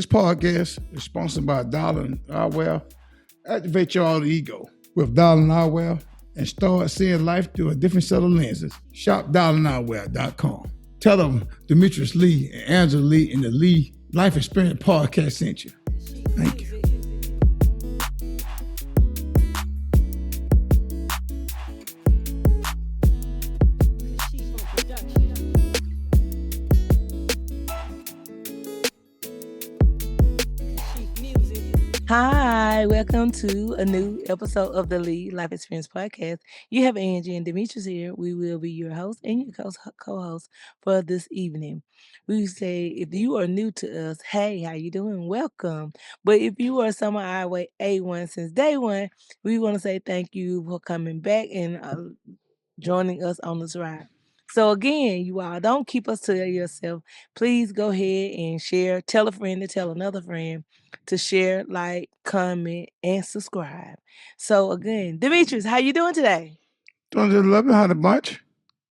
This podcast is sponsored by Darling Eyewear. Activate your alter ego with Darling Eyewear and start seeing life through a different set of lenses. Shop darlingeyewear.com. Tell them Demetrius Lee and Angela Lee in the Lee Life Experience Podcast sent you. Thank you. Hi, welcome to a new episode of the Lee Life Experience Podcast. You have Angie and Demetrius here. We will be your host and your co-host for this evening. We say if you are new to us, hey, how you doing? Welcome. But if you are someone our way A1 since day one, we want to say thank you for coming back and joining us on this ride. So again, you all don't keep us to yourself. Please go ahead and share. Tell a friend to tell another friend to share, like, comment, and subscribe. So again, Demetrius, how you doing today? Doing just lovely, how much?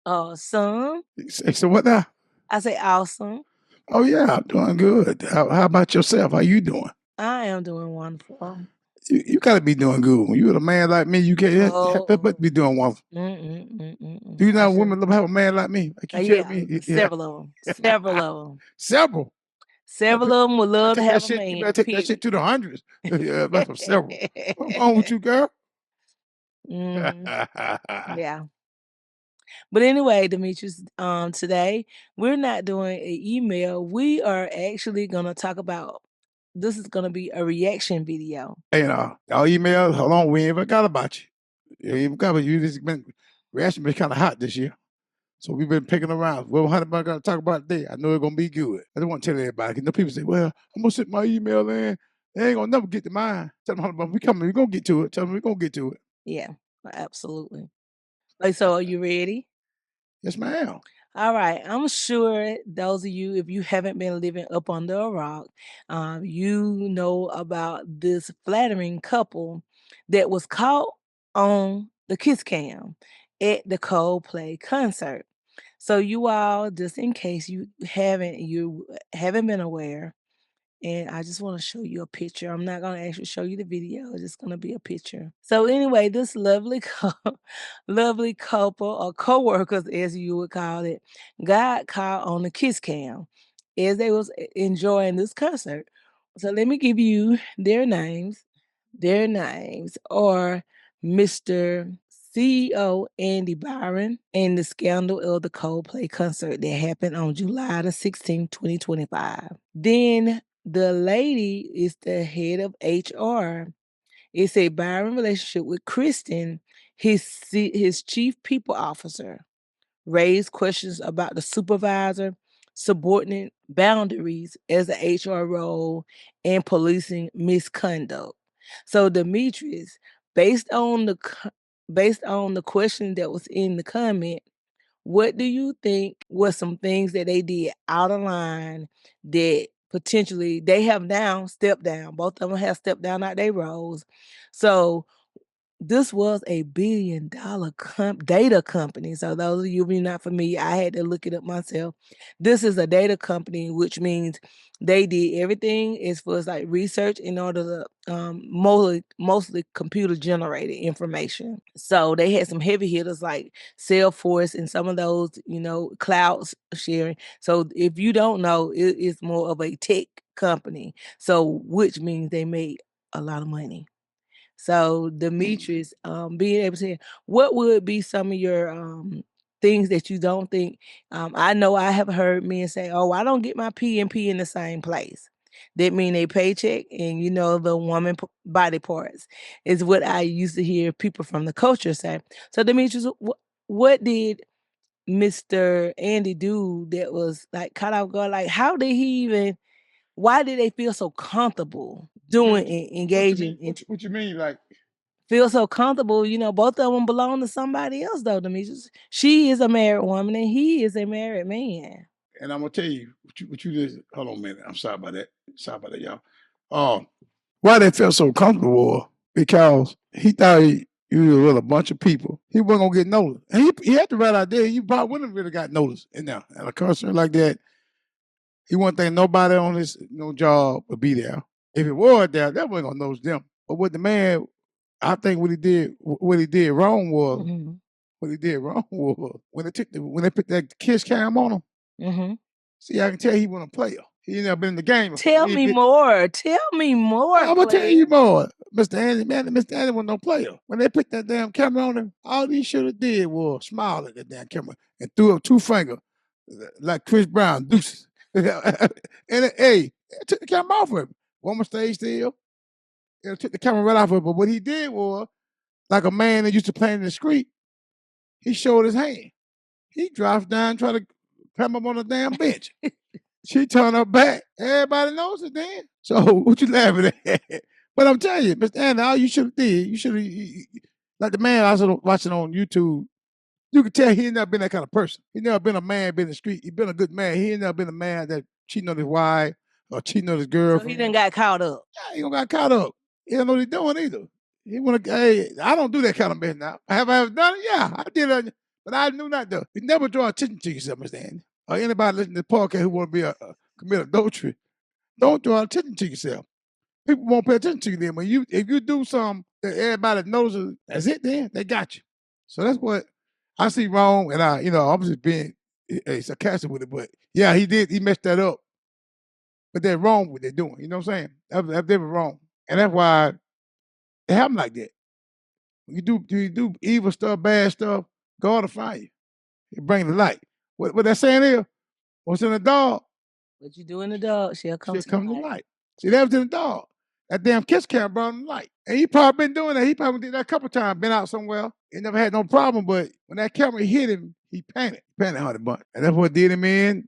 Awesome. So what now? I say awesome. Oh yeah, I'm doing good. How about yourself? How you doing? I am doing wonderful. You gotta be doing good. When you're a man like me, you can't help but be doing wonderful. Do you know women love to have a man like me? Like you tell me? Several of them. Several of them. Several? Several of them would love to have a man. You better take that shit to the hundreds. That's several. What's wrong with you, girl? Yeah. But anyway, Demetrius, today we're not doing an email. We are actually gonna talk about. This is gonna be a reaction video. Hey, our email. Hold on, we ain't even got about you. You just been reaction been kind of hot this year, so we've been picking around. Well, how am I gonna talk about today? I know it's gonna be good. I don't want to tell everybody. Cause people say, "Well, I'm gonna send my email in. They ain't gonna never get to mine." Tell them, we coming. We gonna get to it. Tell them we gonna get to it. Yeah, absolutely. So are you ready? Yes, ma'am. All right. I'm sure those of you, if you haven't been living up under a rock, you know about this flattering couple that was caught on the kiss cam at the Coldplay concert. So you all, just in case you haven't been aware, and I just want to show you a picture. I'm not going to actually show you the video. It's just going to be a picture. So anyway, this lovely couple or coworkers, as you would call it, got caught on the kiss cam as they was enjoying this concert. So let me give you their names. Their names are Mr. CEO Andy Byron and the scandal of the Coldplay concert that happened on July the 16th, 2025. Then the lady is the head of HR. It's a Byron relationship with Kristen, his chief people officer. Raised questions about the supervisor, subordinate boundaries as an HR role, and policing misconduct. So Demetrius, based on the question that was in the comment, what do you think were some things that they did out of line that potentially they have now stepped down? Both of them have stepped down out their roles. So this was a $1 billion data company. So those of you who are not familiar, I had to look it up myself. This is a data company, which means they did everything as far as like research in order to mostly computer generated information. So they had some heavy hitters like Salesforce and some of those, cloud sharing. So if you don't know, it's more of a tech company. So which means they made a lot of money. So Demetrius, being able to say, what would be some of your things that you don't think? I know I have heard men say, "Oh, I don't get my P and P in the same place." That mean a paycheck and the woman body parts is what I used to hear people from the culture say. So Demetrius, what did Mr. Andy do that was like caught off guard? Like, how did he even? Why did they feel so comfortable doing engaging? What you mean, like? Feel so comfortable, both of them belong to somebody else, though, Demetrius. She is a married woman and he is a married man. And I'm gonna tell you what you just. Hold on a minute. I'm sorry about that. Y'all. Why they felt so comfortable? Because he thought you was with a bunch of people. He wasn't gonna get noticed, and he had the right idea. You probably wouldn't have really got noticed in there at a concert like that. He wouldn't think nobody on his job would be there. If it was there, that wasn't gonna know them. But what the man, I think what he did wrong was, what he did wrong was when they put that kiss cam on him. See, I can tell he wasn't a player. He never been in the game before. Tell me more. Tell me more. I'm gonna tell you more, Mr. Andy. Man, Mr. Andy was no player. When they put that damn camera on him, all he should have did was smile at that damn camera and threw up 2 fingers like Chris Brown, deuces. And hey, it took the camera off of him. Woman stayed still. It took the camera right off of him. But what he did was, like a man that used to play in the street, he showed his hand. He drops down, try to climb up on the damn bench. She turned her back. Everybody knows it then. So what you laughing at? But I'm telling you, Mr. Andy, all you should have did, you should have, like the man I was watching on YouTube, you could tell he ain't never been that kind of person. He never been a man, been in the street. He been a good man. He ain't never been a man that cheating on his wife or cheating on his girlfriend. So he done got caught up. Yeah, he don't got caught up. He don't know what he's doing either. He wanna, hey, I don't do that kind of mess now. Have I ever done it? Yeah, I did it, but I knew not to. You never draw attention to yourself, Mr. Andy. Or anybody listening to the podcast who want to be commit adultery, don't draw attention to yourself. People won't pay attention to you then. If you do something that everybody knows, that's it. Then they got you. So that's what I see wrong, and I'm just being sarcastic with it. But yeah, he did. He messed that up. But they're wrong what they're doing. You know what I'm saying? They were wrong, and that's why it happened like that. When you do evil stuff, bad stuff, God will find you. He bring the light. What that saying is, what's in the dog? What you do in the dog shall come to light. See, that was in the dog. That damn kiss cam brought him light. And he probably been doing that. He probably did that a couple times, been out somewhere. He never had no problem, but when that camera hit him, he panicked. Panicked hard bunch. And that's what did him in.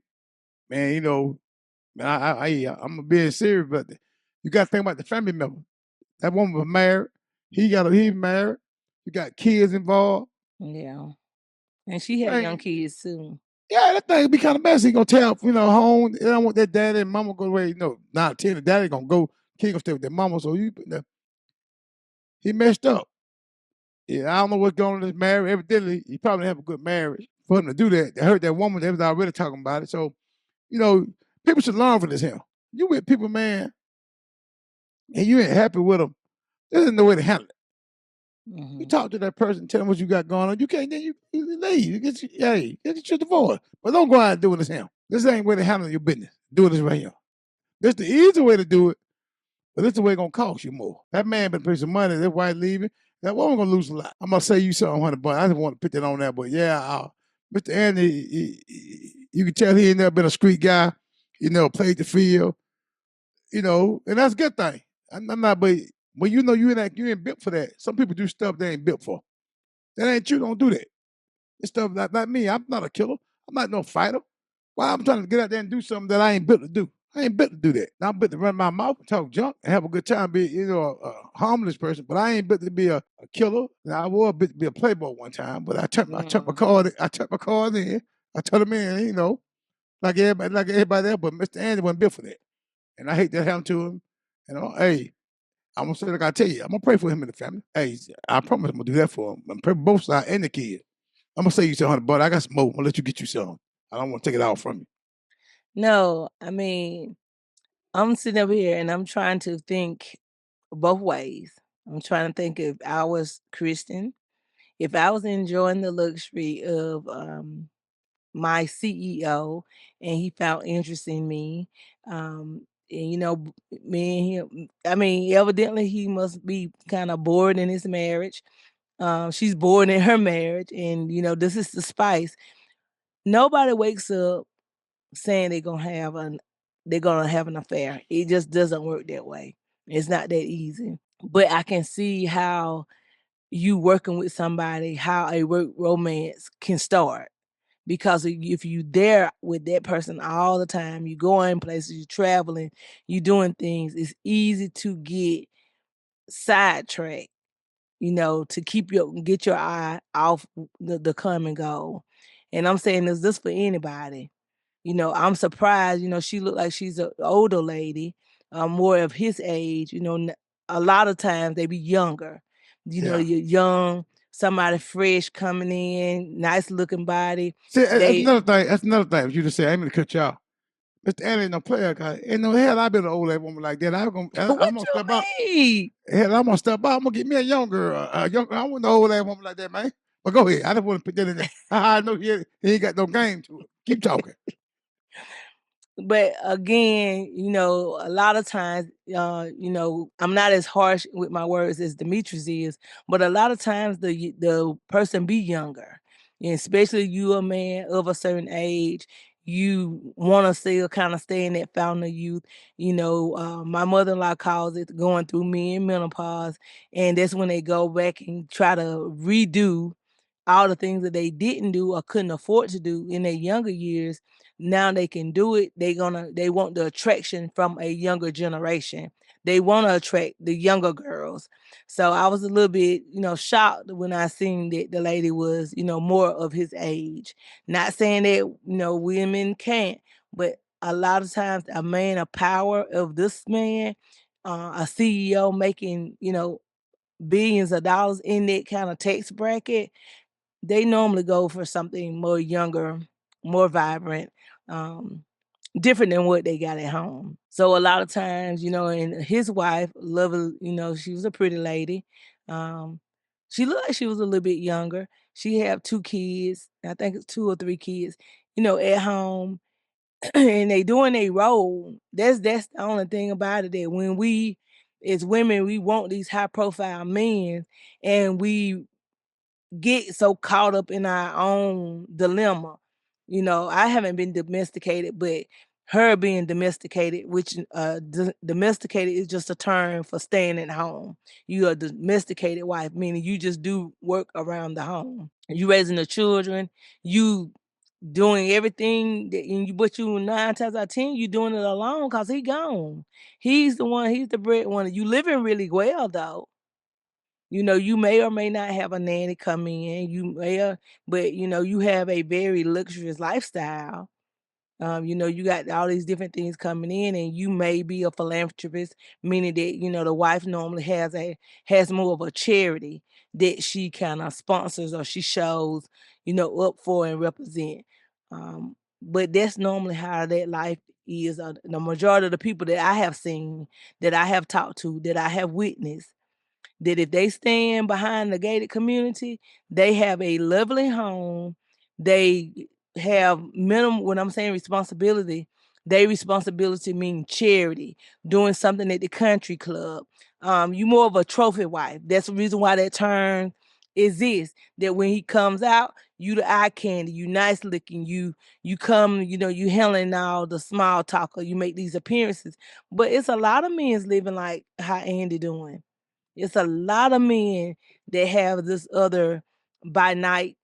Man, I'm being serious, but you got to think about the family member. That woman was married. He's married. You got kids involved. Yeah. And she had young kids too. Yeah, that thing be kind of messy. He gonna tell, home. They don't want that daddy and mama go away. Not tell the daddy gonna go. Kid gonna stay with their mama. So he messed up. Yeah, I don't know what's going on in this marriage. Evidently, he probably have a good marriage for him to do that. They heard that woman. They was already talking about it. So, people should learn from this him. You with people, man, and you ain't happy with them. There's no way to handle it. You talk to that person, tell them what you got going on. You can't, then you leave. You get your divorce. But don't go out and do this him. This ain't way to handle your business. Do this right here. This the easy way to do it, but this the way it's gonna cost you more. That man been paying some money, that wife leaving. That woman gonna lose a lot. I'm gonna say you something, $100. I just want to put that on there, but yeah, Mr. Andy, you can tell he ain't never been a street guy. Played the field, and that's a good thing. I'm not, but when you ain't built for that. Some people do stuff they ain't built for. That ain't you. Don't do that. It's stuff like me. I'm not a killer. I'm not no fighter. Why I'm trying to get out there and do something that I ain't built to do. I ain't built to do that. I'm built to run my mouth and talk junk and have a good time, be a harmless person. But I ain't built to be a killer. Now, I was built to be a playboy one time, but I turned my card. I turned my card in. I turned them in. Like everybody else. But Mr. Andy wasn't built for that, and I hate that happened to him. Hey, I'm gonna say like I tell you, I'm gonna pray for him and the family. Hey, I promise I'm gonna do that for him. I'm gonna pray for both sides and the kids. I'm gonna say you something, but I got some more. I'm gonna let you get you some. I don't want to take it out from you. No, I mean, I'm sitting over here and I'm trying to think both ways. I'm trying to think if I was Christian, if I was enjoying the luxury of my CEO and he found interest in me, and me and him, I mean, evidently he must be kind of bored in his marriage. She's bored in her marriage, and this is the spice. Nobody wakes up saying they're gonna have an affair. It just doesn't work that way. It's not that easy. But I can see how you working with somebody, how a work romance can start. Because if you there with that person all the time, you going places, you traveling, you doing things, it's easy to get sidetracked, to get your eye off the common goal. And I'm saying this for anybody. I'm surprised, she looked like she's an older lady, more of his age, a lot of times they be younger. Yeah. You're young, somebody fresh coming in, nice looking body. See, that's another thing. That's another thing. You just say, I ain't gonna cut you off. Mr. Annie ain't no player, cause ain't no hell I been an old ass woman like that. I'm What gonna you step out. mean? Hell, I'm gonna step out. I'm gonna get me a young girl. I want no old ass woman like that, man. But go ahead. I just want to put that in there. I know he ain't got no game to it. Keep talking. But again, a lot of times, I'm not as harsh with my words as Demetrius is, but a lot of times the person be younger, and especially you a man of a certain age, you want to still kind of stay in that fountain of youth. My mother-in-law calls it going through me in menopause, and that's when they go back and try to redo all the things that they didn't do or couldn't afford to do in their younger years. Now they can do it. They want the attraction from a younger generation. They want to attract the younger girls. So I was a little bit, shocked when I seen that the lady was, more of his age. Not saying that, women can't, but a lot of times a man of power of this man, a CEO making, billions of dollars in that kind of tax bracket, they normally go for something more younger, more vibrant, um, different than what they got at home. So a lot of times, and his wife, lovely, she was a pretty lady. Um, she looked like she was a little bit younger. She had 2 kids, I think it's 2 or 3 kids, at home, and they doing a role. That's the only thing about it, that when we as women, we want these high profile men, and we get so caught up in our own dilemma. I haven't been domesticated, but her being domesticated, which domesticated is just a term for staying at home. You are a domesticated wife, meaning you just do work around the home. You raising the children, you doing everything that, and you, but you 9 times out of 10, you doing it alone because he gone. He's the one. He's the breadwinner. You living really well though. You may or may not have a nanny come in. You may, but you have a very luxurious lifestyle. You got all these different things coming in, and you may be a philanthropist, meaning that the wife normally has more of a charity that she kind of sponsors or she shows, up for and represent. But that's normally how that life is. The majority of the people that I have seen, that I have talked to, that I have witnessed, that if they stand behind the gated community, they have a lovely home. They have minimum, when I'm saying responsibility, they responsibility mean charity, doing something at the country club. You more of a trophy wife. That's the reason why that term exists. That when he comes out, you the eye candy, you nice looking, you come, you handling all the small talk, or you make these appearances. But it's a lot of men's living like how Andy doing. It's a lot of men that have this other by night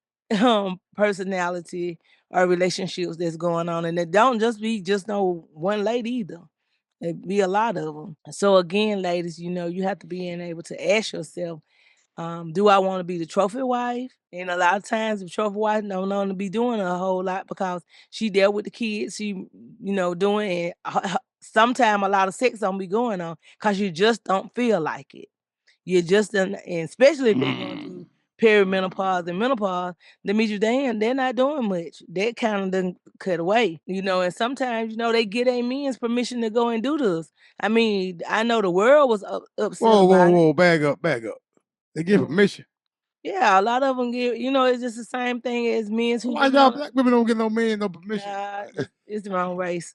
personality or relationships that's going on, and it don't just be just no one lady either. It be a lot of them. So again, ladies, you have to be able to ask yourself, do I want to be the trophy wife? And a lot of times, the trophy wife don't want to be doing a whole lot because she dealt with the kids. She, doing, and sometimes a lot of sex don't be going on because you just don't feel like it. You just done, and especially if they going Mm. through perimenopause and menopause, that means they're not doing much. That kind of done cut away, and sometimes, they get a men's permission to go and do this. I mean, I know the world was upset Whoa, whoa, about it. whoa! Back up, back up. They give permission. Yeah, a lot of them give, it's just the same thing as men who Why just y'all want. black women don't get no man no permission? Nah, it's the wrong race.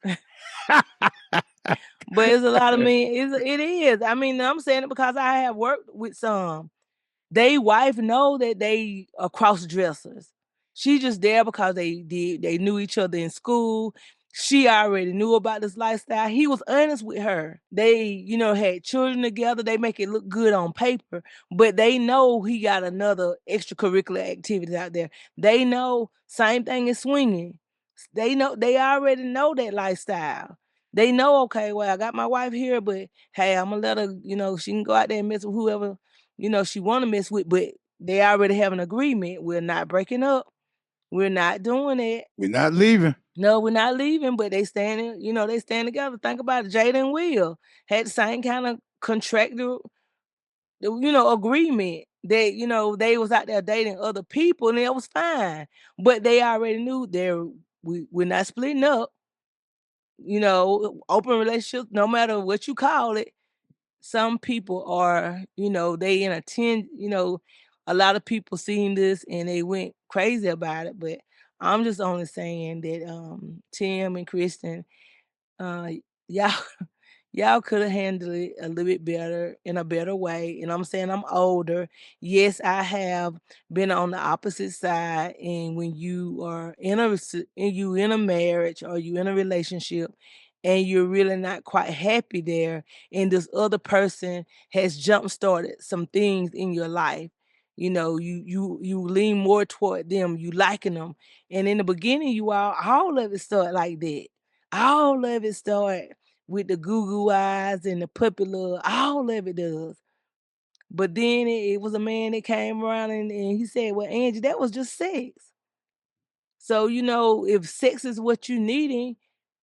But it's a lot of men. It is. I mean, I'm saying it because I have worked with some. They wife know that they are cross dressers. She just there because they knew each other in school. She already knew about this lifestyle. He was honest with her. They, had children together. They make it look good on paper, but they know he got another extracurricular activities out there. They know same thing as swinging. They already know that lifestyle. They know, okay, well, I got my wife here, but hey, I'm gonna let her, she can go out there and mess with whoever she want to mess with, but they already have an agreement. We're not breaking up. We're not doing it. We're not leaving. No, we're not leaving, but they standing, they stand together. Think about it. Jada and Will had the same kind of contractual, agreement that, they was out there dating other people and it was fine. But they already knew we're not splitting up. open relationship, no matter what you call it, some people are, they in a 10, a lot of people seen this and they went crazy about it. But I'm just only saying that Tim and Kristen, uh y'all y'all could have handled it a little bit better in a better way. And I'm saying I'm older. Yes, I have been on the opposite side. And when you are in a marriage or you in a relationship and you're really not quite happy there, and this other person has jump started some things in your life, you lean more toward them, you liking them. And in the beginning, all of it started like that. All of it started with the goo goo eyes and the puppy love. All of it does. But then it was a man that came around and he said, "Well, Angie, that was just sex." So, if sex is what you needing,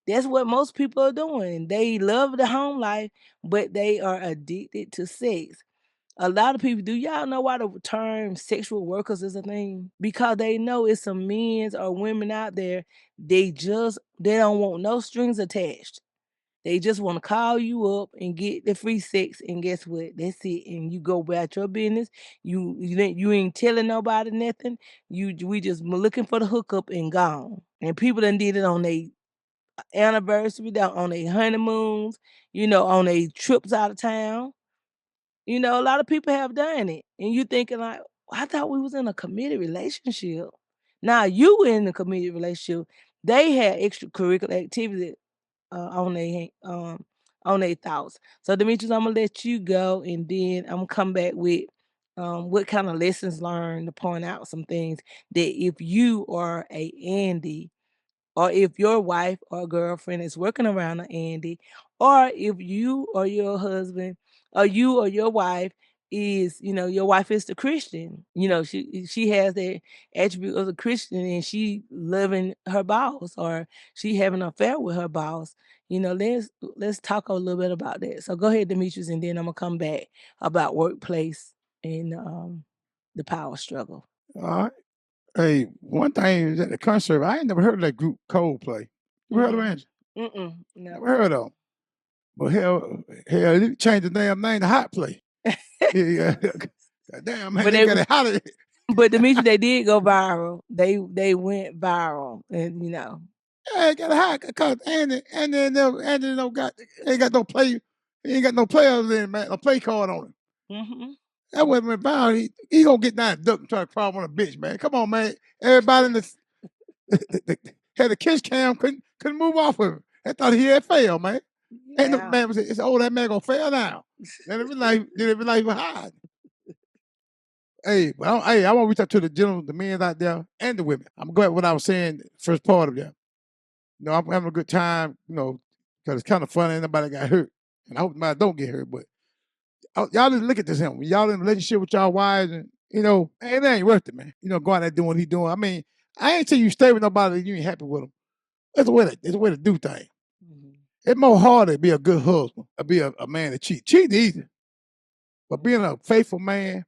that's what most people are doing. They love the home life, but they are addicted to sex. A lot of people, do y'all know why the term sexual workers is a thing? Because they know it's some men or women out there, they don't want no strings attached. They just want to call you up and get the free sex, and guess what? That's it. And you go about your business. You ain't telling nobody nothing. We just looking for the hookup and gone. And people done did it on their anniversary, on their honeymoons, on their trips out of town. A lot of people have done it, and you thinking like, I thought we was in a committed relationship. Now you in a committed relationship. They had extracurricular activity on their thoughts. So Demetrius, I'm gonna let you go, and then I'm gonna come back with what kind of lessons learned to point out some things that if you are a Andy, or if your wife or girlfriend is working around an Andy, or if you or your husband, or you or your wife is, your wife is the Christian, she has the attribute of the Christian, and she loving her boss, or she having an affair with her boss. Let's talk a little bit about that. So go ahead, Demetrius, and then I'm gonna come back about workplace and the power struggle. All right. Hey, one thing is at the concert, I ain't never heard of that group Coldplay. You heard of Mm-mm. Angie? Mm-mm. No. Never heard of 'em. But hell, you change the damn name to Hot Play. Yeah. Damn, man, But they they got it hot. But Demetri, they did go viral. They went viral, and Yeah, got it hot because Andy ain't got no play. He ain't got no players in, man. A play card on him. hmm That wasn't about. He gonna get down and duck and try to crawl on a bitch, man. Come on, man. Everybody in the had a kiss cam, couldn't move off of him. They thought he had failed, man. Ain't no yeah. man was it's that man gonna fail now. Then every life was hard. Hey, I want to reach out to the gentlemen, the men out there, and the women. I'm glad what I was saying first part of that. I'm having a good time, because it's kind of funny. Ain't nobody got hurt, and I hope nobody don't get hurt. But y'all just look at this him. When y'all in a relationship with y'all wives, and it ain't worth it, man. Go out there doing what he doing. I mean, I ain't tell you stay with nobody that you ain't happy with them. It's a way to do things. Mhm. It's more hard to be a good husband or be a man that cheat. Cheat easy, but being a faithful man,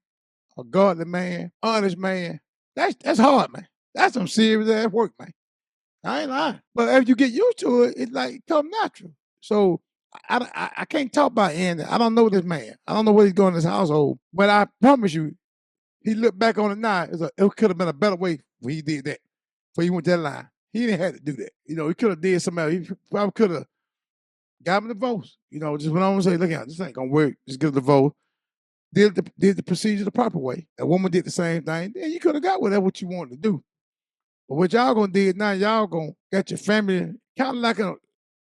a godly man, honest man, that's hard, man. That's some serious ass work, man. I ain't lying. But if you get used to it, it like come natural. So I can't talk about Andy. I don't know this man. I don't know what he's going in his household. But I promise you, he looked back on it now. It could have been a better way when he did that. Before he went that line. He didn't have to do that. He could have did something else. He probably could have got him a divorce. Just went on and say, look out, this ain't gonna work. Just get a divorce. Did the procedure the proper way. A woman did the same thing. Then you could have got whatever what you wanted to do. But what y'all gonna do now, y'all gonna get your family kind of like in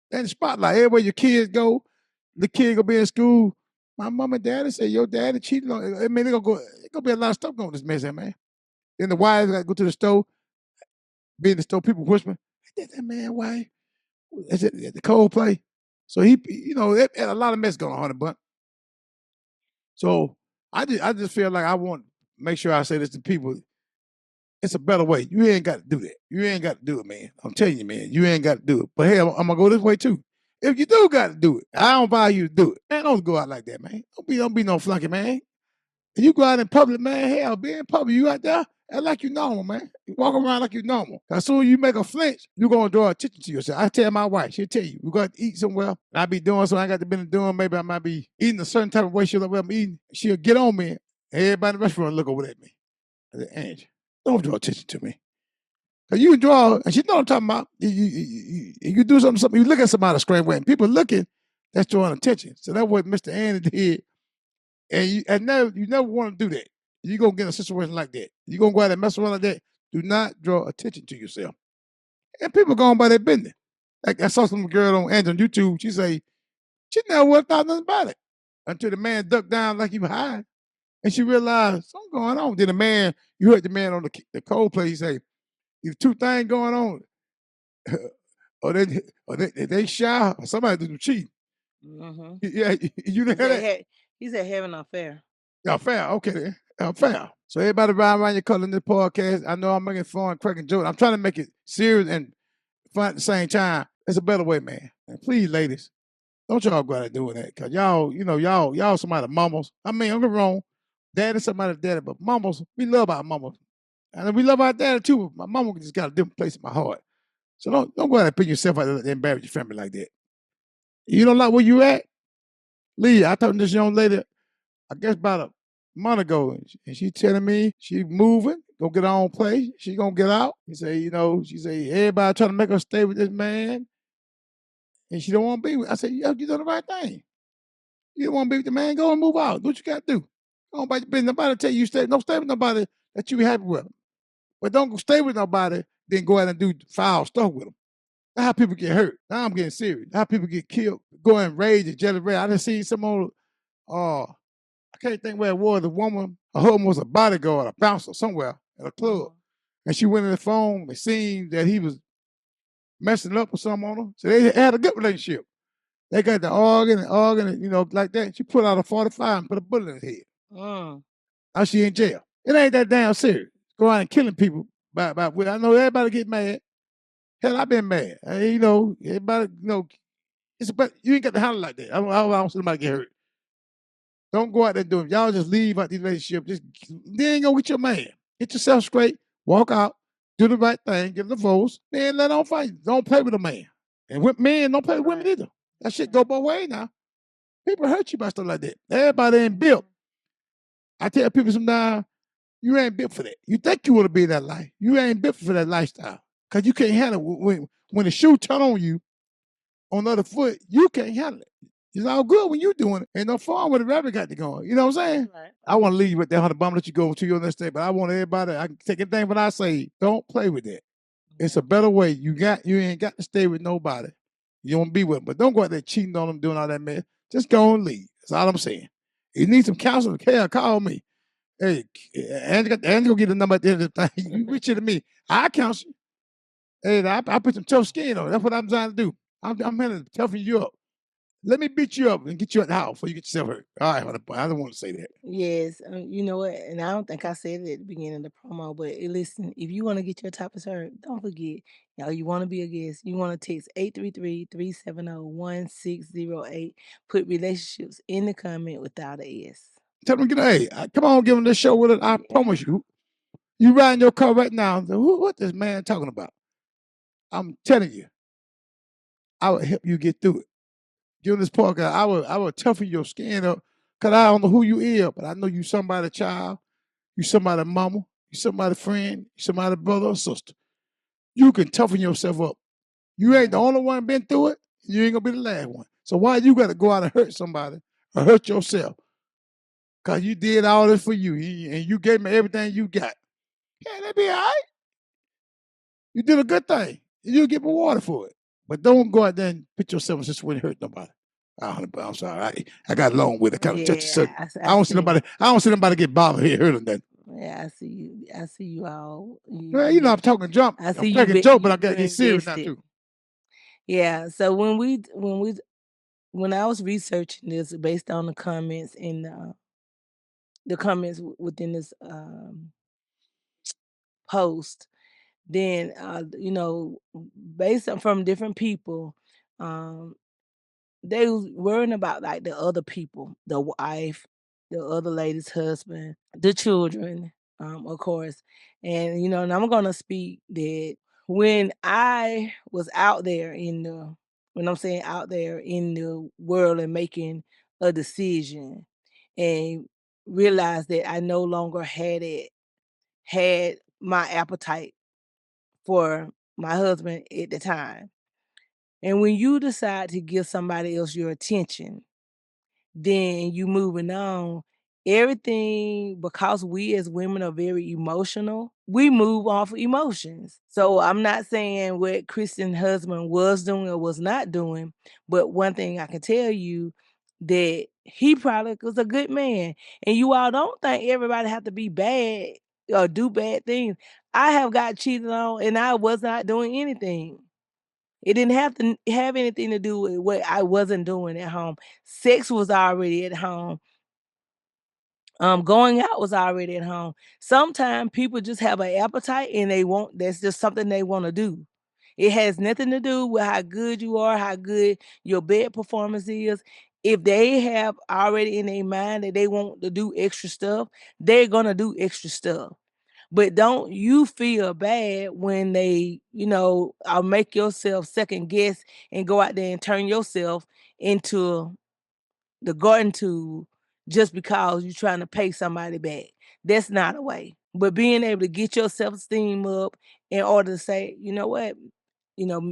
the spotlight. Everywhere your kids go, the kid gonna be in school. My mom and daddy say your daddy cheated on. I mean, it's gonna be a lot of stuff going on this mess, man. Then the wives gotta go to the store, be in the store, people whispering, that man wife. Is it the Coldplay? So a lot of mess going on, but so I just feel like I want to make sure I say this to people. It's a better way. You ain't got to do that. You ain't got to do it, man. I'm telling you, man. You ain't got to do it. But hey, I'm gonna go this way too. If you do got to do it, I don't buy you to do it. Man, don't go out like that, man. Don't be no flunky, man. If you go out in public, man, hell, be in public. You out there, Act like you normal, man. You walk around like you normal. As soon as you make a flinch, you're gonna draw attention to yourself. I tell my wife, she'll tell you, we got to eat somewhere. I be doing something I got to be doing. Maybe I might be eating a certain type of way. She'll like what I'm eating. She'll get on me. Everybody in the restaurant look over at me. I said, Angie, don't draw attention to me. Cause you can draw, and she know what I'm talking about. You do something, you look at somebody a strange way, and people looking, that's drawing attention. So that's what Mr. Andy did. And you never want to do that. You're gonna get in a situation like that. You're gonna go out and mess around like that. Do not draw attention to yourself. And people going by their business. Like I saw some girl on Angie on YouTube, she never would have thought nothing about it. Until the man ducked down like he was high. And she realized something going on. Then you heard the man on the cold play, he say, there's two things going on. or they shy or somebody do cheating. Mm-hmm. Yeah, you know that? He said having an affair. Yeah, fair. Okay, then. Fair. So everybody around your color in this podcast. I know I'm making fun, cracking jokes. I'm trying to make it serious and fun at the same time. It's a better way, man. And please, ladies, don't y'all go out and doing that. Cause y'all somebody mamas. I mean, I'm wrong. Daddy, somebody daddy, but mamas, we love our mamas. And we love our daddy too. But my mama just got a different place in my heart. So don't go out and put yourself out there and embarrass your family like that. You don't like where you at? Lee, I talked to this young lady, I guess about a month ago, and she telling me she moving, go get her own place. She gonna get out. She say everybody trying to make her stay with this man, and she don't want to be with. I said, yeah, you done the right thing. You don't want to be with the man, go and move out. Do what you got to do. Don't about your business. Nobody tell you stay. Don't stay with nobody that you be happy with. But don't go stay with nobody, then go out and do foul stuff with them. That's how people get hurt. Now I'm getting serious. How people get killed, go and rage and jelly red. I done seen some old, I can't think where it was. The woman, her husband was a bodyguard, a bouncer somewhere at a club. And she went in the phone and seen that he was messing up with something on her. So they had a good relationship. They got to arguing, like that. She put out a 45 and put a bullet in her head. Now she in jail. It ain't that damn serious. Go out and killing people. I know everybody get mad. Hell, I've been mad. Everybody, but you ain't got to handle like that. I don't see somebody get hurt. Don't go out there doing. Y'all just leave out these relationships. Then go with your man. Get yourself straight. Walk out. Do the right thing. Get a divorce. Then let on fight. Don't play with a man. And with men, don't play with women either. That shit go both ways now. People hurt you by stuff like that. Everybody ain't built. I tell people sometimes, you ain't built for that. You think you want to be in that life. You ain't built for that lifestyle. Because you can't handle it. When the shoe turn on you, on the other foot, you can't handle it. It's all good when you doing it. Ain't no fun when the rabbit got to go. You know what I'm saying? Right. I want to leave you with that 100 bomb, let you go to your next day. But I want everybody, I can take anything what I say. Don't play with that. It's a better way. You ain't got to stay with nobody. You don't be with them. But don't go out there cheating on them, doing all that mess. Just go and leave. That's all I'm saying. If you need some counseling, call me. Hey, Angie gonna get the number at the end of the thing. You reach it to me. I counsel you. Hey, I put some tough skin on it. That's what I'm trying to do. I'm here to toughen you up. Let me beat you up and get you out the house before you get yourself hurt. All right, I don't want to say that. Yes, you know what? And I don't think I said it at the beginning of the promo, but listen, if you want to get your topics heard, don't forget, y'all, you want to be a guest, you want to text 833-370-1608. Put relationships in the comment without a S. Tell them, come on, give them this show with it. I promise you. You riding your car right now. What this man talking about? I'm telling you, I will help you get through it. Give this podcast, I will toughen your skin up. Cause I don't know who you is, but I know you somebody child, you somebody mama, you somebody friend, you somebody brother or sister. You can toughen yourself up. You ain't the only one been through it. You ain't gonna be the last one. So why you gotta go out and hurt somebody or hurt yourself? Cause you did all this for you and you gave me everything you got. Yeah, that be all right. You did a good thing. You'll get rewarded for it. But don't go out there and put yourself in a situation where hurt nobody. I'm sorry. I got along with it. Kind of touch I don't see nobody. I don't see nobody get bothered here, hurt or nothing. Yeah, I see you. I see you all. Well, I'm talking jump. I see I'm talking joke, but I got to get serious now too. Yeah. So when I was researching this based on the comments and the comments within this post, then based on from different people, they was worrying about like the other people, the wife, the other lady's husband, the children, of course. And and I'm gonna speak that when I was out there in the when I'm saying out there in the world and making a decision and realized that I no longer had my appetite for my husband at the time. And when you decide to give somebody else your attention, then you moving on. Everything because we as women are very emotional, we move off of emotions. So I'm not saying what Christian husband was doing or was not doing, but one thing I can tell you that he probably was a good man. And you all don't think everybody have to be bad or do bad things. I have got cheated on and I was not doing anything. It didn't have to have anything to do with what I wasn't doing at home. Sex was already at home. Going out was already at home. Sometimes people just have an appetite and they want that's just something they want to do. It has nothing to do with how good you are, how good your bed performance is. If they have already in their mind that they want to do extra stuff, they're gonna do extra stuff. But don't you feel bad when they, make yourself second guess and go out there and turn yourself into the garden tool just because you're trying to pay somebody back. That's not a way. But being able to get your self-esteem up in order to say, you know what,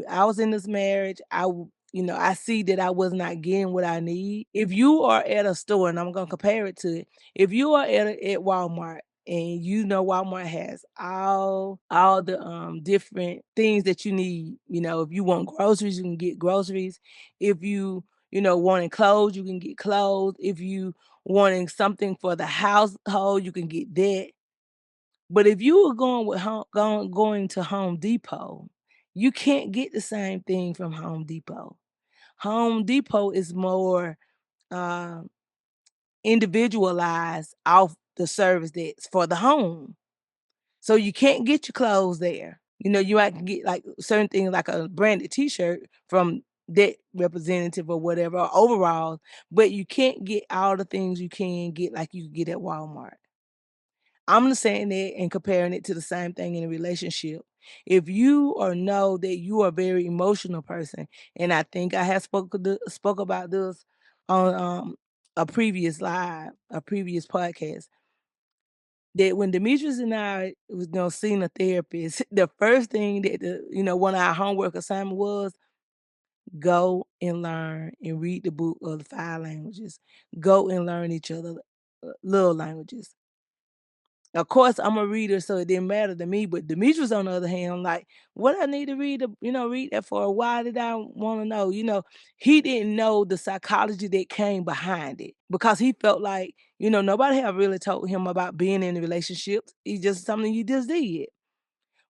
I was in this marriage. I see that I was not getting what I need. If you are at a store, and I'm gonna compare it to it, if you are at Walmart and Walmart has all the different things that you need. If you want groceries, you can get groceries. If you wanting clothes, you can get clothes. If you wanting something for the household, you can get that. But if you were going to Home Depot, you can't get the same thing from Home Depot. Home Depot is more uh, individualized off the service that's for the home. So you can't get your clothes there. You might get like certain things like a branded T-shirt from that representative or whatever, or overalls, but you can't get all the things you can get like you can get at Walmart. I'm just saying that and comparing it to the same thing in a relationship. If you or know that you are a very emotional person, and I think I have spoke about this on a previous live, a previous podcast, that when Demetrius and I was seeing a therapist, the first thing that one of our homework assignment was go and learn and read the book of the 5 languages. Go and learn each other love languages. Of course, I'm a reader, so it didn't matter to me. But Demetrius, on the other hand, like, what I need to read that for? Why did I want to know? He didn't know the psychology that came behind it because he felt like, nobody had really told him about being in a relationship. It's just something you just did.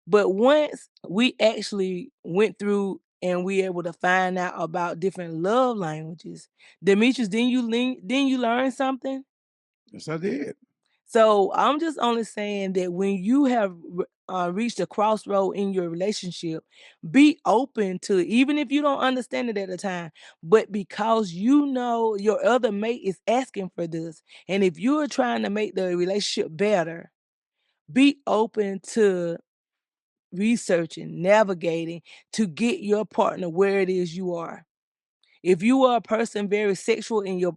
But once we actually went through and we able to find out about different love languages, Demetrius, didn't you learn something? Yes, I did. So I'm just only saying that when you have reached a crossroad in your relationship, be open to it, even if you don't understand it at the time. But because your other mate is asking for this, and if you are trying to make the relationship better, be open to researching, navigating to get your partner where it is you are. If you are a person very sexual and your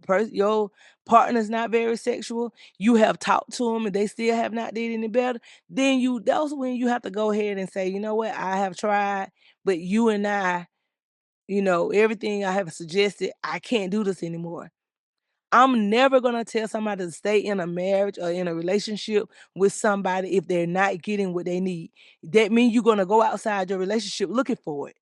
partner's not very sexual, you have talked to them and they still have not did any better, then that's when you have to go ahead and say, you know what, I have tried, but you and I, everything I have suggested, I can't do this anymore. I'm never gonna tell somebody to stay in a marriage or in a relationship with somebody if they're not getting what they need. That means you're gonna go outside your relationship looking for it.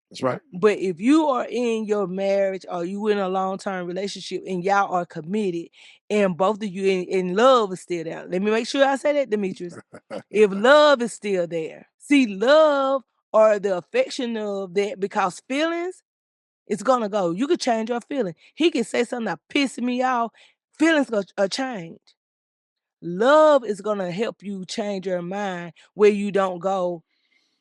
That's right. But if you are in your marriage or you in a long-term relationship and y'all are committed and both of you in love is still there. Let me make sure I say that, Demetrius. If love is still there. See, love or the affection of that because feelings, it's gonna go. You could change your feeling. He can say something that pisses me off. Feelings gonna change. Love is gonna help you change your mind where you don't go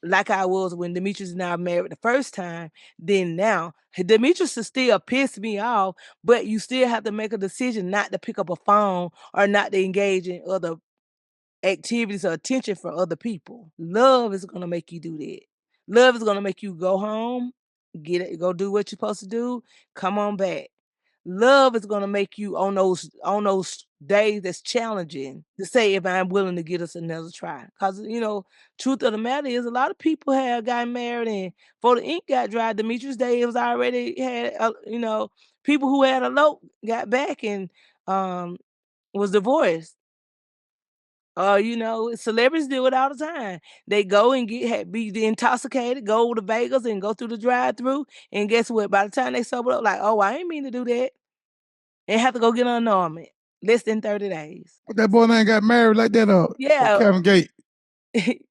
like I was when Demetrius and I married the first time, then now Demetrius is still piss me off, but you still have to make a decision not to pick up a phone or not to engage in other activities or attention from other people. Love is gonna make you do that. Love is gonna make you go home, get it, go do what you're supposed to do, come on back. Love is gonna make you on those days that's challenging to say if I'm willing to give us another try. Cause truth of the matter is a lot of people have gotten married and before the ink got dry, Demetrius Day it was already had people who had eloped got back and um was divorced. Celebrities do it all the time. They go and be intoxicated, go to Vegas and go through the drive-through, and guess what? By the time they sober up, like, oh, I ain't mean to do that, and have to go get an annulment. Less than 30 days. But that boy ain't got married like that, Yeah. Kevin Gate.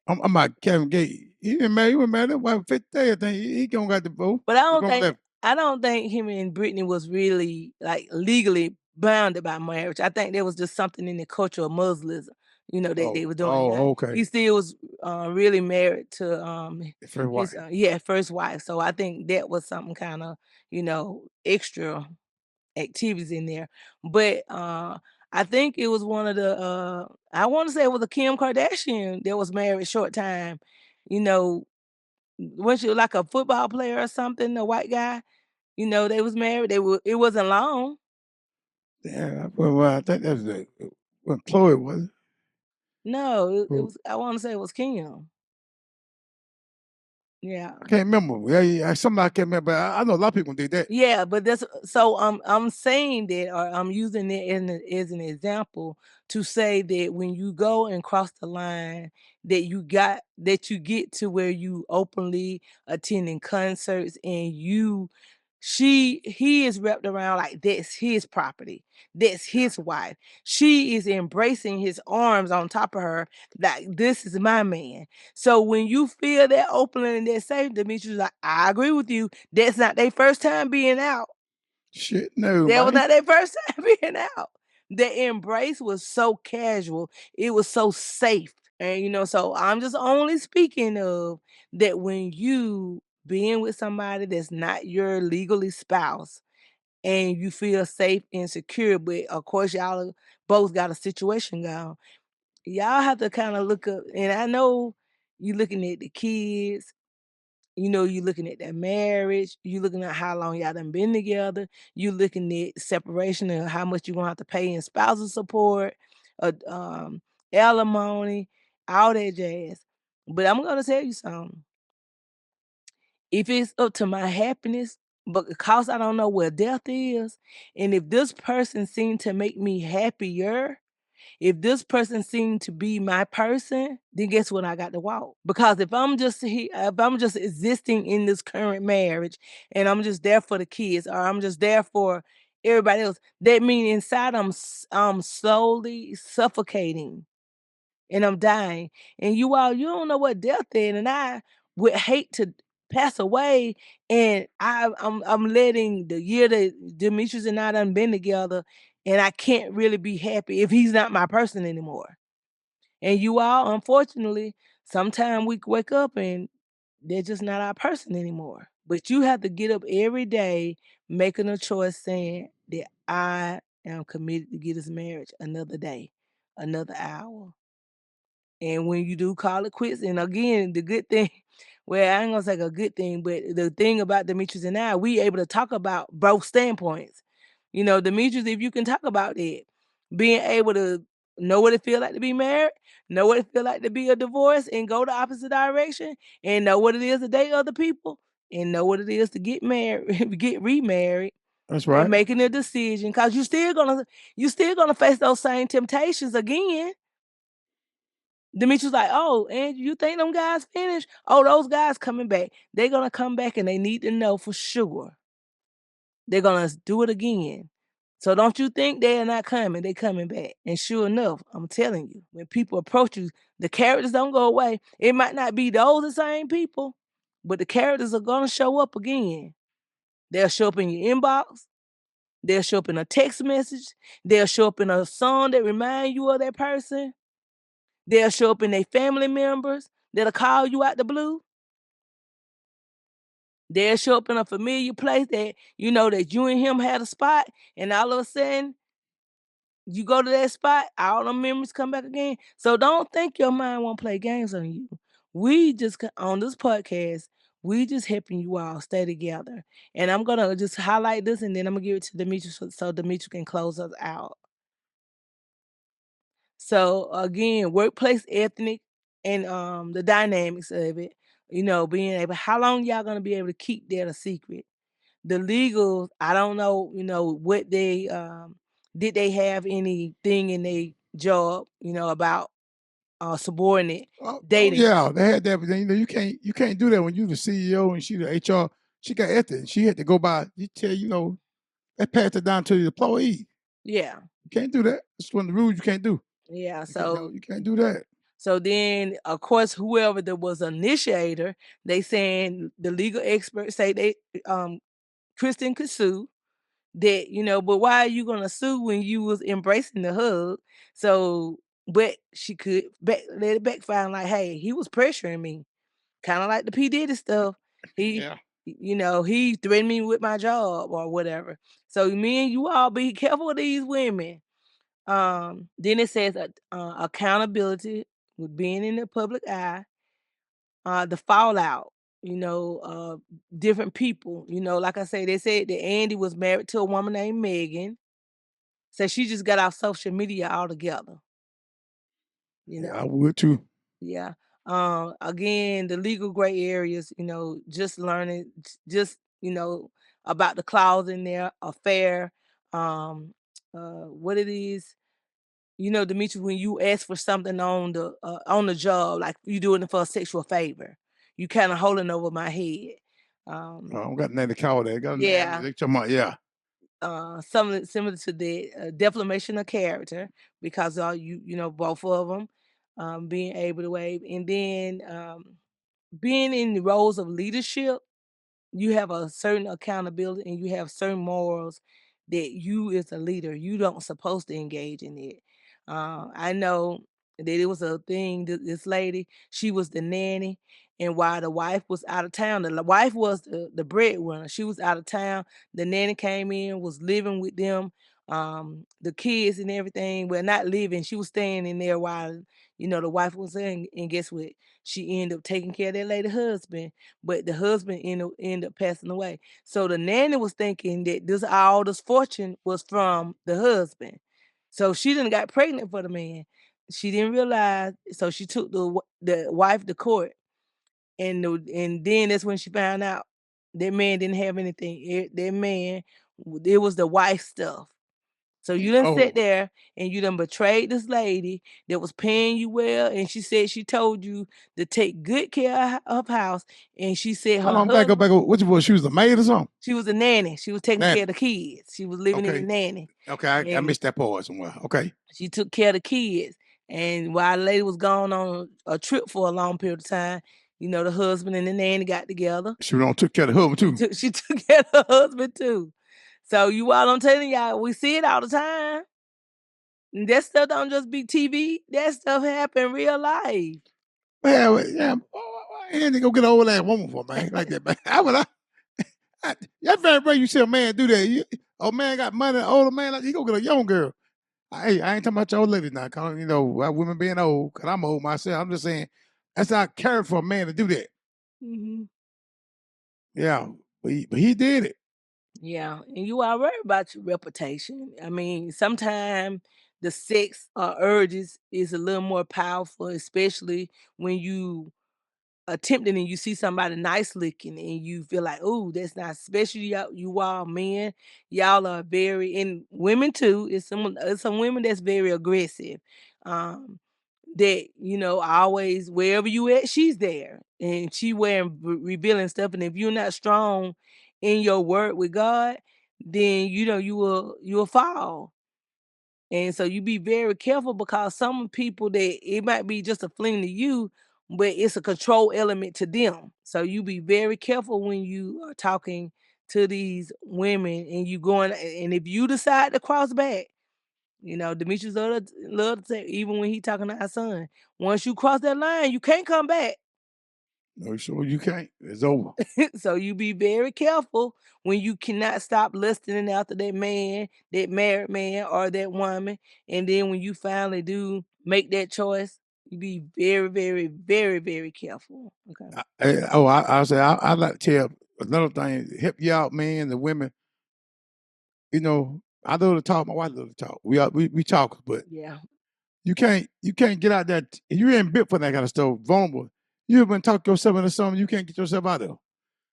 I'm about Kevin Gate. He been married. He was married. That wife 50 days. I think he don't got divorced. But He gonna left. I don't think him and Brittany was really like legally bounded by marriage. I think there was just something in the culture of Muslims, that they were doing. Yeah. Okay. He still was really married to First his wife. first wife. So I think that was something kind of, extra activities in there. But I think it was one of the I want to say it was a Kim Kardashian that was married short time. You know, was she like a football player or something, a white guy? They was married. It wasn't long. Yeah. Well, I think that was when Chloe was. No, it Who? was I want to say it was Kim. Yeah. I can't remember. Yeah. Somebody I can't remember. But I know a lot of people did that. Yeah, but that's so I'm saying that or I'm using it as an example to say that when you go and cross the line that you get to where you openly attending concerts and he is wrapped around like that's his property. That's his wife. She is embracing his arms on top of her like this is my man. So when you feel that opening and that safe, Demetrius like, I agree with you. That's not their first time being out. Shit, no, That was man. not their first time being out. The embrace was so casual. It was so safe. And so I'm just only speaking of that when you being with somebody that's not your legally spouse and you feel safe and secure, but of course y'all both got a situation going. Y'all have to kind of look up, and I know you looking at the kids, you looking at their marriage, you looking at how long y'all done been together, you looking at separation and how much you gonna have to pay in spousal support, alimony, all that jazz. But I'm gonna tell you something. If it's up to my happiness, but because I don't know where death is, and if this person seemed to make me happier, if this person seemed to be my person, then guess what? I got to walk. Because if I'm just existing in this current marriage and I'm just there for the kids or I'm just there for everybody else, that means inside I'm slowly suffocating and I'm dying. And you don't know what death is, and I would hate to pass away. And I'm letting the year that Demetrius and I done been together, and I can't really be happy if he's not my person anymore. And unfortunately, sometimes we wake up and they're just not our person anymore. But you have to get up every day making a choice saying that I am committed to get this marriage another day, another hour. And when you do call it quits, and again, the good thing, well, I ain't gonna say a good thing, but the thing about Demetrius and I, we able to talk about both standpoints. Demetrius, if you can talk about it, being able to know what it feel like to be married, know what it feel like to be a divorce and go the opposite direction, and know what it is to date other people, and know what it is to get married, get remarried, That's and right. making a decision, because you still gonna face those same temptations again. Demetrius like, "Oh, and you think them guys finished? Oh, those guys coming back. They're gonna come back and they need to know for sure. They're gonna do it again. So don't you think they're not coming, they coming back." And sure enough, I'm telling you, when people approach you, the characters don't go away. It might not be those the same people, but the characters are gonna show up again. They'll show up in your inbox, they'll show up in a text message, they'll show up in a song that remind you of that person. They'll show up in their family members that'll call you out the blue. They'll show up in a familiar place that you know that you and him had a spot, and all of a sudden You go to that spot, all the memories come back again. So don't think your mind won't play games on you. We just on this podcast, we just helping you all stay together. And I'm gonna just highlight this, and then I'm gonna give it to Demetrius so Demetrius can close us out. So again, workplace ethnic and the dynamics of it, being able how long y'all gonna be able to keep that a secret? The legals, I don't know, what they did they have anything in their job, about subordinate Oh dating. yeah, they had that, but then, you can't do that when you the CEO and she the HR. She got ethics. She had to go by. You tell they passed it down to the employee. Yeah. You can't do that. It's one of the rules you can't do. Yeah. You can't, no, So you can't do that. so then of course whoever that was initiator, they saying the legal experts say they Kristen could sue that, but why are you gonna sue when you was embracing the hug? So, but she could let it backfire like, hey, he was pressuring me, kind of like the P Diddy stuff. He, Yeah. he threatened me with my job or whatever. So me and you all be careful with these women. Then it says accountability with being in the public eye, the fallout, different people, like I say, they said that Andy was married to a woman named Megan. So she just got off social media altogether, you Yeah, I know. would too. Yeah. Again, the legal gray areas, just learning just, about the clause in there, affair, what it is. Demetrius, when you ask for something on the job, like you doing it for a sexual favor, you kind of holding over my head. I Um, don't got nothing to call that. Got a name. yeah, They talking about yeah. some similar to the defamation of character because both of them being able to waive, and then being in the roles of leadership, you have a certain accountability and you have certain morals that you as a leader you don't supposed to engage in it. I know that it was a thing that this lady, she was the nanny, and while the wife was out of town, the wife was the breadwinner, she was out of town, the nanny came in, was living with them, the kids and everything, well, not living, she was staying in there while the wife was in, and guess what, she ended up taking care of that lady husband, but the husband ended up passing away. So the nanny was thinking that this fortune was from the husband. So she didn't got pregnant for the man. She didn't realize, so she took the wife to court, and then that's when she found out that man didn't have anything. That man, it was the wife stuff. So you done sit Oh, there and you done betrayed this lady that was paying you well, and she said she told you to take good care of house, and she said how her long back up? husband, Back up. What you was? She was a maid or something? she was a nanny. She was taking care Nanny. of the kids. She was living in the Okay. nanny, Okay. I and missed that part somewhere. Okay. she took care of the kids. And while the lady was gone on a trip for a long period of time, the husband and the nanny got together. She don't took care of the husband too. She took care of her husband too. So you all, I'm telling y'all, we see it all the time. And that stuff don't just be TV. That stuff happen real life. Yeah, yeah. And they go get an old ass woman for man like that, man. That's very rare. You see a man do that. Old man got money. Older man, like he go get a young girl. Hey, I ain't talking about your old lady now. Cause women being old. Cause I'm old myself. I'm just saying that's not caring for a man to do that. Mhm. Yeah, but he did it. Yeah, and you are worried about your reputation. I mean, sometimes the sex or urges is a little more powerful, especially when you attempting and you see somebody nice looking and you feel like, oh, that's not, especially you all men, y'all are very, and women too. It's some women that's very aggressive. Um, that always wherever you at, she's there, and she wearing revealing stuff. And if you're not strong in your word with God, then you will fall. And so you be very careful because some people that it might be just a fling to you, but it's a control element to them. So you be very careful when you are talking to these women and you going, and if you decide to cross back, Demetrius love to say, even when he talking to our son, once you cross that line, you can't come back. No, sure you can't. It's over. So you be very careful when you cannot stop listening after that man, that married man or that woman. And then when you finally do make that choice, you be very, very, very, very careful. Okay. I say I like to tell another thing, help you out, man, the women, I love to talk, my wife love to talk. We talk, but Yeah. you can't get out that you ain't built for that kind of stuff, vulnerable. You been talk yourself into something you can't get yourself out of.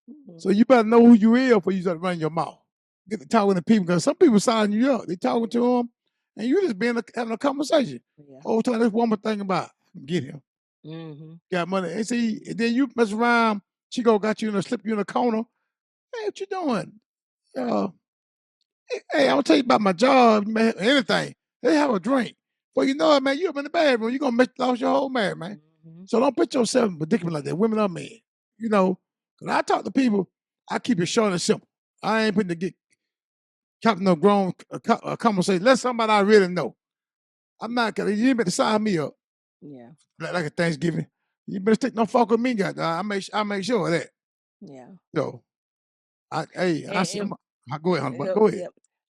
Mhm. So you better know who you is before you start running your mouth. Get to talking to people because some people sign you up. They talking to them, and you just having a conversation. Yeah. Whole time this woman thinking about get him, Mhm. got money, and see, and then you mess around. She go got you in a slip you in a corner. Hey, what you doing? Uh, hey, I'm gonna tell you about my job, man. Anything. They have a drink. Well, you know it, man. You up in the bedroom, you gonna lost your whole marriage, man. Mhm. So don't put yourself in a predicament like that. Women are men. You know, when I talk to people, I keep it short and simple. I ain't putting to get talking no grown conversation. Let somebody I really know. I'm not gonna. You ain't better sign me up Yeah. like a Thanksgiving. You better stick no fuck with me, guy. I make sure of that. Yeah. So I see. And, Go ahead, honey, but go ahead. yep.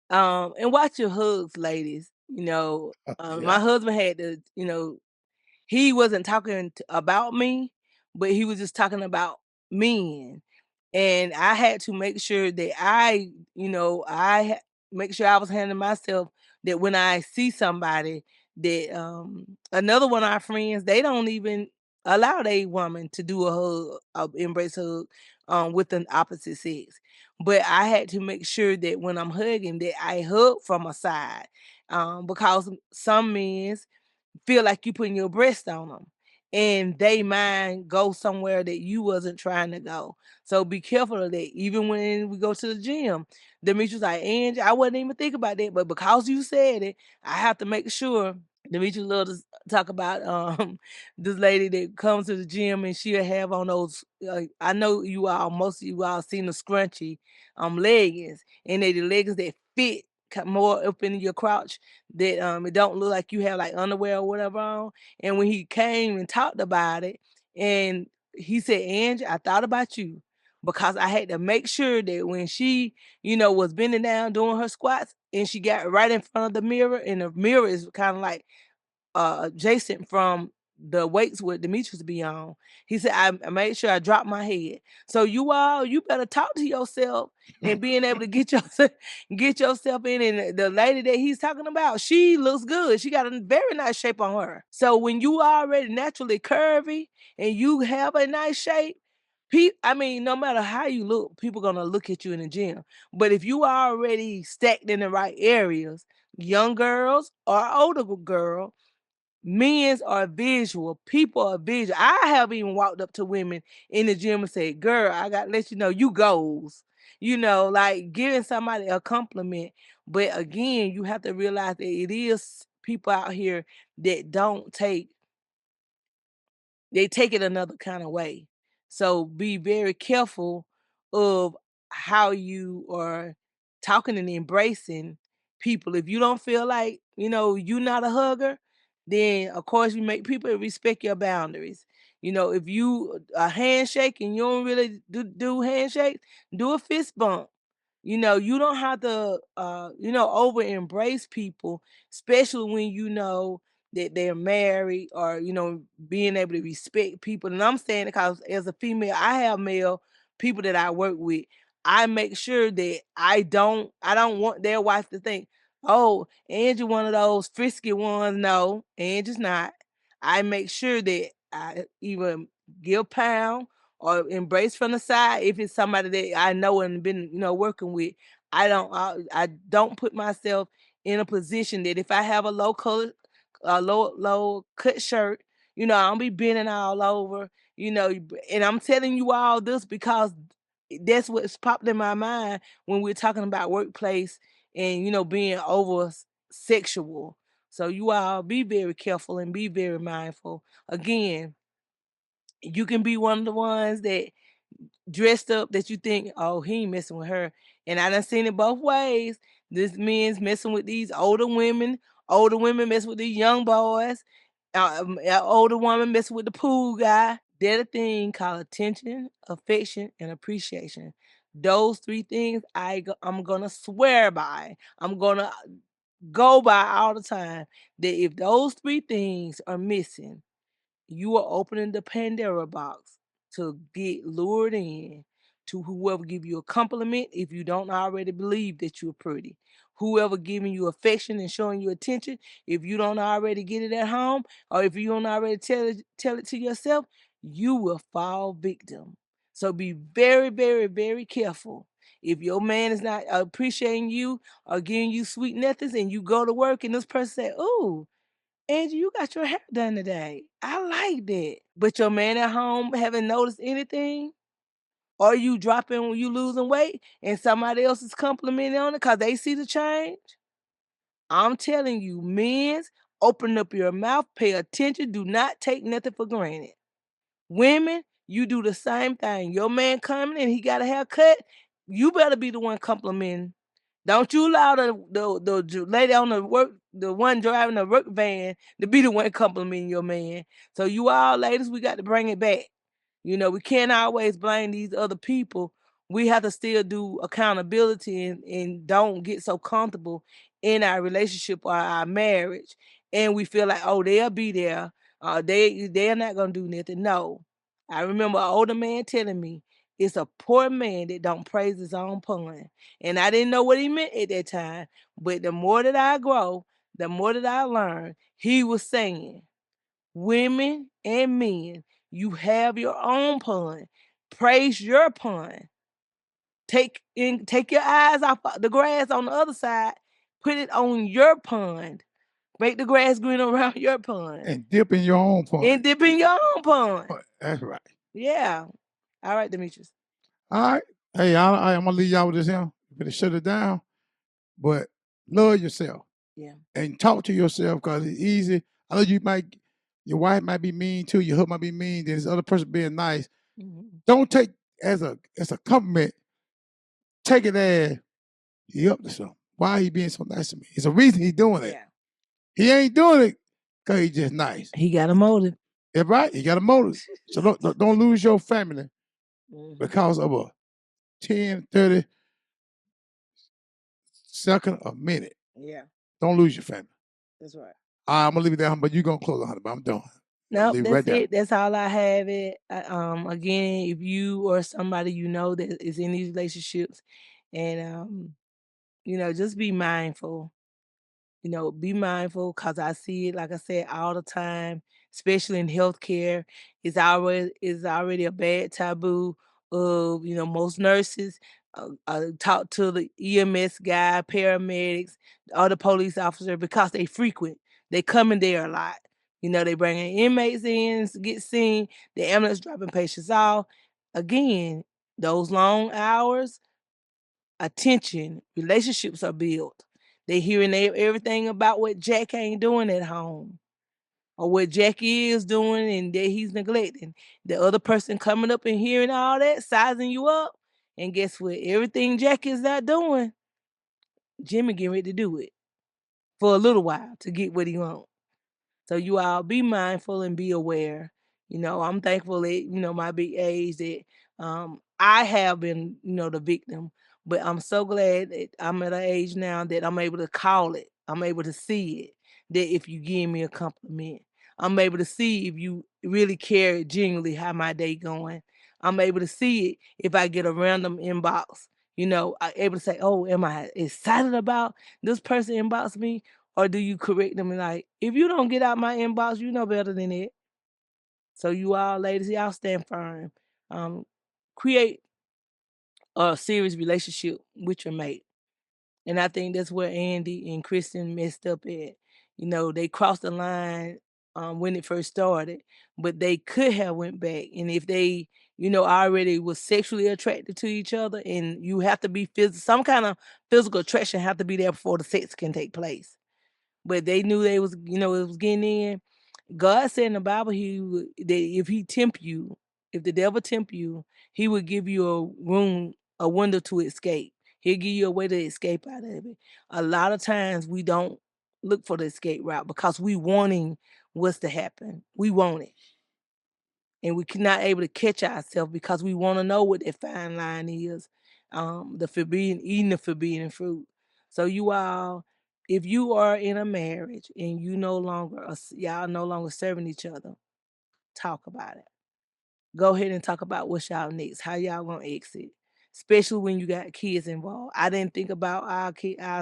And watch your hugs, ladies. My Yeah. husband had to, he wasn't talking about me, but he was just talking about men. And I had to make sure that make sure I was handling myself that when I see somebody that another one of our friends, they don't even allow a woman to do a hug, embrace hug with an opposite sex. But I had to make sure that when I'm hugging that I hug from a side. Because some men feel like you putting your breast on them, and they mind go somewhere that you wasn't trying to go. So be careful of that. Even when we go to the gym, Demetrius like, Angie, I wasn't even thinking about that, but because you said it, I have to make sure. Demetrius love to talk about this lady that comes to the gym and she'll have on those. I know most of you all seen the scrunchy leggings, and they the leggings that fit more up in your crotch, that it don't look like you have like underwear or whatever on. And when he came and talked about it, and he said, Angie, I thought about you because I had to make sure that when she, was bending down doing her squats and she got right in front of the mirror, and the mirror is kind of like adjacent from the weights where Demetrius be on. He said, I made sure I dropped my head. So you better talk to yourself and being able to get yourself in. And the lady that he's talking about, she looks good. She got a very nice shape on her. So when you already naturally curvy and you have a nice shape, I mean, no matter how you look, people gonna look at you in the gym. But if you are already stacked in the right areas, young girls or older girl, men's are visual. People are visual. I have even walked up to women in the gym and said, girl, I got to let you know you goals. Like giving somebody a compliment. But again, you have to realize that it is people out here that don't take they take it another kind of way. So be very careful of how you are talking and embracing people. If you don't feel like, you're not a hugger, then of course you make people respect your boundaries. If you a handshake and you don't really do handshakes, do a fist bump. You don't have to over embrace people, especially when you know that they're married, or being able to respect people. And I'm saying it because as a female, I have male people that I work with. I make sure that I don't want their wife to think, oh, Angie one of those frisky ones. No, Angie's not. I make sure that I even give pound or embrace from the side if it's somebody that I know and been, working with. I don't put myself in a position that if I have a low cut shirt, I don't be bending all over, and I'm telling you all this because that's what's popped in my mind when we're talking about workplace and being over sexual. So you all be very careful and be very mindful. Again, you can be one of the ones that dressed up that you think, oh, he ain't messing with her. And I done seen it both ways. This men's messing with these older women messing with these young boys, older woman messing with the pool guy. They're the thing called attention, affection, and appreciation. Those 3 things I'm gonna swear by. I'm gonna go by all the time that if those 3 things are missing, you are opening the Pandora box to get lured in to whoever give you a compliment if you don't already believe that you're pretty. Whoever giving you affection and showing you attention, if you don't already get it at home, or if you don't already tell it to yourself, you will fall victim. So be very, very, very careful. If your man is not appreciating you or giving you sweet nothings and you go to work and this person say, "Ooh, Angie, you got your hair done today. I like that." But your man at home haven't noticed anything? Or you dropping when you losing weight and somebody else is complimenting on it because they see the change? I'm telling you, men's, open up your mouth, pay attention, do not take nothing for granted. Women, you do the same thing. Your man coming and he got a haircut, you better be the one complimenting. Don't you allow the lady on the one driving the work van to be the one complimenting your man. So you all ladies, we got to bring it back. We can't always blame these other people. We have to still do accountability and don't get so comfortable in our relationship or our marriage. And we feel like, oh, they'll be there. They're not gonna do nothing. No. I remember an older man telling me it's a poor man that don't praise his own pun. And I didn't know what he meant at that time. But the more that I grow, the more that I learn, he was saying, women and men, you have your own pun. Praise your pun. Take your eyes off the grass on the other side. Put it on your pond. Make the grass green around your pond. And dip in your own pond. And dip in your own pond. That's right. Yeah. All right, Demetrius. All right. Hey, I'm gonna leave y'all with this here. You better shut it down. But love yourself. Yeah. And talk to yourself because it's easy. I know your wife might be mean too, your husband might be mean, then this other person being nice. Mhm. Don't take as a compliment, take it as he up to something. Why he being so nice to me? It's a reason he doing it. Yeah. He ain't doing it because he just nice. He got a motive. Yeah, right? He got a motive. So don't lose your family Mhm. because of a 10, 30 second, a minute. Yeah. Don't lose your family. That's right. I'm gonna leave it there, but you gonna close on it, but I'm done. Nope, Leave it that's right there. it. That's all I have it. Again, if you or somebody you know that is in these relationships and just be mindful. Be mindful because I see it, like I said, all the time, especially in healthcare. It's already a bad taboo of, most nurses talk to the EMS guy, paramedics, other police officer because they frequent. They come in there a lot. They bringing inmates in to get seen, the ambulance dropping patients off. Again, those long hours, attention, relationships are built. They hearing everything about what Jack ain't doing at home or what Jack is doing and that he's neglecting. The other person coming up and hearing all that, sizing you up. And guess what? Everything Jack is not doing, Jimmy getting ready to do it for a little while to get what he wants. So you all be mindful and be aware. I'm thankful at, my big age that I have been, the victim. But I'm so glad that I'm at an age now that I'm able to call it. I'm able to see it. That if you give me a compliment, I'm able to see if you really care genuinely how my day going. I'm able to see it if I get a random inbox. I'm able to say, "Oh, am I excited about this person inbox me?" Or do you correct them and like, if you don't get out my inbox, you know better than it. So you all ladies, y'all stand firm. Create a serious relationship with your mate. And I think that's where Andy and Kristen messed up at. They crossed the line when it first started, but they could have went back. And if they, already was sexually attracted to each other, and you have to be some kind of physical attraction have to be there before the sex can take place. But they knew they was, it was getting in. God said in the Bible that if he tempt you, if the devil tempt you, he would give you a room, a window to escape. He'll give you a way to escape out of it. A lot of times we don't look for the escape route because we wanting what's to happen. We want it. and we're not able to catch ourselves because we want to know what that fine line is, the forbidden eating the forbidden fruit. So you all, if you are in a marriage and y'all no longer serving each other, talk about it. Go ahead and talk about what's y'all next, how y'all gonna exit, especially when you got kids involved. I didn't think about our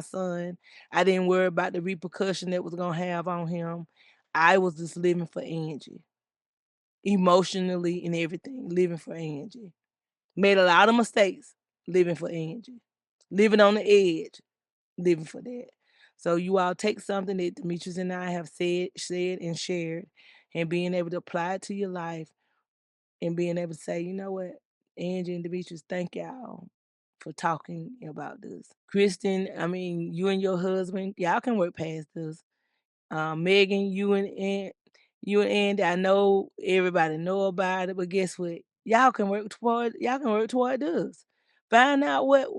son. I didn't worry about the repercussion that was gonna have on him. I was just living for Angie, emotionally and everything, living for Angie. Made a lot of mistakes living for Angie, living on the edge, living for that. So you all take something that Demetrius and I have said and shared, and being able to apply it to your life, and being able to say, you know what, Angie and Demetrius, thank y'all for talking about this. Kristen, I mean, you and your husband, y'all can work past this. Megan, you and Andy, I know everybody know about it, but guess what? Y'all can work toward this. Find out what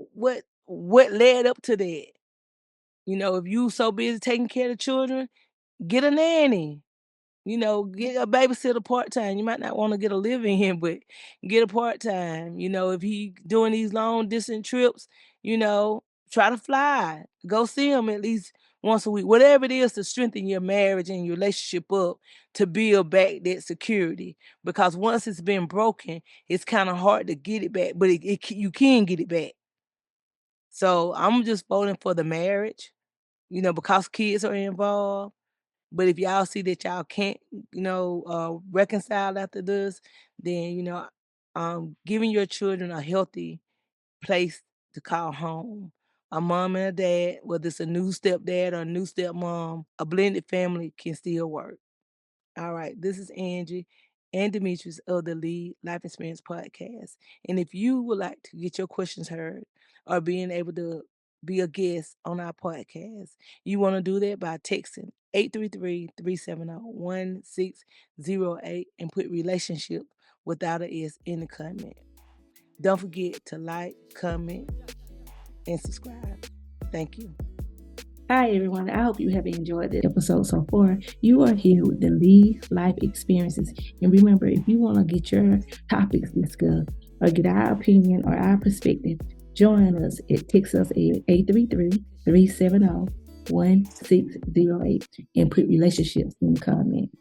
led up to that. You know, if you so busy taking care of the children, get a nanny. You know, get a babysitter part-time. You might not wanna get a live-in, but get a part-time. You know, if he doing these long distance trips, you know, try to fly. Go see him at least once a week. Whatever it is to strengthen your marriage and your relationship up to build back that security. Because once it's been broken, it's kinda hard to get it back, but you can get it back. So, I'm just voting for the marriage, you know, because kids are involved. But if y'all see that y'all can't, reconcile after this, then, giving your children a healthy place to call home. A mom and a dad, whether it's a new stepdad or a new stepmom, a blended family can still work. All right, this is Angie and Demetrius of the Lead Life Experience Podcast. And if you would like to get your questions heard or being able to be a guest on our podcast, you want to do that by texting 833-370-1608 and put relationship without an S in the comment. Don't forget to like, comment, and subscribe. Thank you. Hi, everyone. I hope you have enjoyed the episode so far. You are here with the Lead Life Experiences. And remember, if you want to get your topics discussed or get our opinion or our perspective, join us text us at 833-370-1608 and put relationships in the comment.